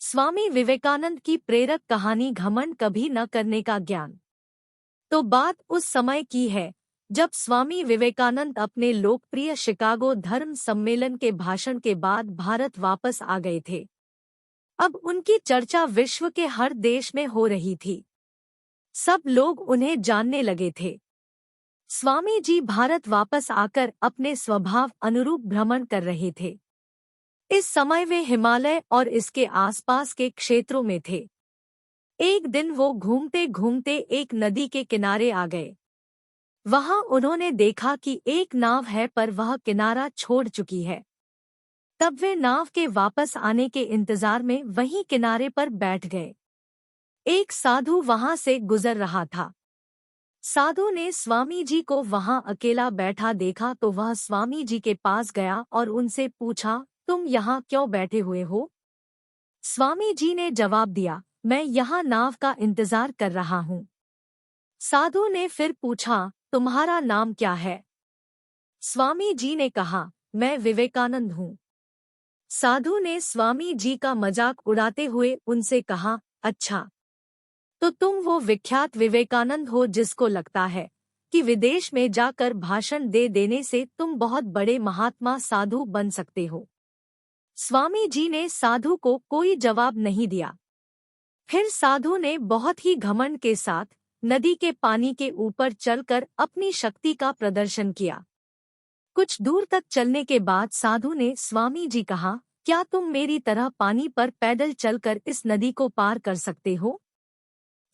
स्वामी विवेकानंद की प्रेरक कहानी घमंड कभी न करने का ज्ञान। तो बात उस समय की है जब स्वामी विवेकानंद अपने लोकप्रिय शिकागो धर्म सम्मेलन के भाषण के बाद भारत वापस आ गए थे। अब उनकी चर्चा विश्व के हर देश में हो रही थी। सब लोग उन्हें जानने लगे थे। स्वामी जी भारत वापस आकर अपने स्वभाव अनुरूप भ्रमण कर रहे थे। इस समय वे हिमालय और इसके आसपास के क्षेत्रों में थे। एक दिन वो घूमते घूमते एक नदी के किनारे आ गए। वहां उन्होंने देखा कि एक नाव है पर वह किनारा छोड़ चुकी है। तब वे नाव के वापस आने के इंतजार में वहीं किनारे पर बैठ गए। एक साधु वहां से गुजर रहा था। साधु ने स्वामी जी को वहां अकेला बैठा देखा तो वह स्वामी जी के पास गया और उनसे पूछा, तुम यहाँ क्यों बैठे हुए हो? स्वामी जी ने जवाब दिया, मैं यहाँ नाव का इंतजार कर रहा हूँ। साधु ने फिर पूछा, तुम्हारा नाम क्या है? स्वामी जी ने कहा, मैं विवेकानंद हूँ। साधु ने स्वामी जी का मजाक उड़ाते हुए उनसे कहा, अच्छा, तो तुम वो विख्यात विवेकानंद हो जिसको लगता है कि विदेश में जाकर भाषण दे देने से तुम बहुत बड़े महात्मा साधु बन सकते हो। स्वामी जी ने साधु को कोई जवाब नहीं दिया। फिर साधु ने बहुत ही घमंड के साथ नदी के पानी के ऊपर चलकर अपनी शक्ति का प्रदर्शन किया। कुछ दूर तक चलने के बाद साधु ने स्वामी जी कहा, क्या तुम मेरी तरह पानी पर पैदल चलकर इस नदी को पार कर सकते हो?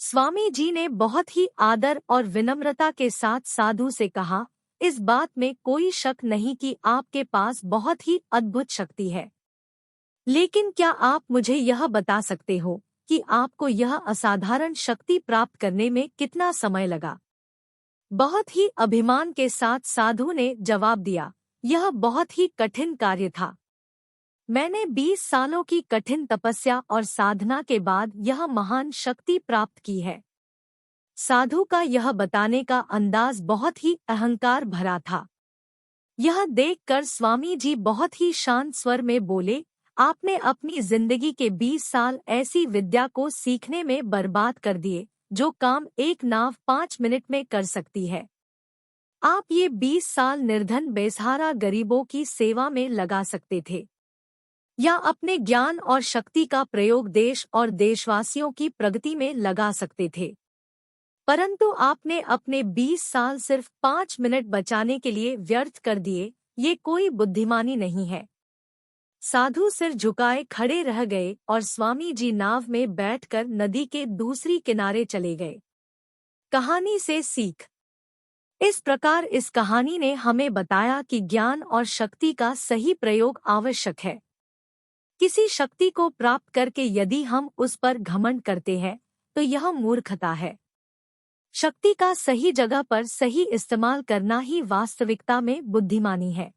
स्वामी जी ने बहुत ही आदर और विनम्रता के साथ साधु से कहा, इस बात में कोई शक नहीं कि आपके पास बहुत ही अद्भुत शक्ति है। लेकिन क्या आप मुझे यह बता सकते हो कि आपको यह असाधारण शक्ति प्राप्त करने में कितना समय लगा? बहुत ही अभिमान के साथ साधु ने जवाब दिया, यह बहुत ही कठिन कार्य था। मैंने 20 सालों की कठिन तपस्या और साधना के बाद यह महान शक्ति प्राप्त की है। साधु का यह बताने का अंदाज बहुत ही अहंकार भरा था। यह देखकर स्वामी जी बहुत ही शांत स्वर में बोले, आपने अपनी जिंदगी के 20 साल ऐसी विद्या को सीखने में बर्बाद कर दिए जो काम एक नाव 5 मिनट में कर सकती है। आप ये 20 साल निर्धन बेसहारा गरीबों की सेवा में लगा सकते थे या अपने ज्ञान और शक्ति का प्रयोग देश और देशवासियों की प्रगति में लगा सकते थे। परंतु आपने अपने 20 साल सिर्फ 5 मिनट बचाने के लिए व्यर्थ कर दिए। ये कोई बुद्धिमानी नहीं है। साधु सिर झुकाए खड़े रह गए और स्वामी जी नाव में बैठकर नदी के दूसरी किनारे चले गए। कहानी से सीख। इस प्रकार इस कहानी ने हमें बताया कि ज्ञान और शक्ति का सही प्रयोग आवश्यक है। किसी शक्ति को प्राप्त करके यदि हम उस पर घमंड करते हैं तो यह मूर्खता है। शक्ति का सही जगह पर सही इस्तेमाल करना ही वास्तविकता में बुद्धिमानी है।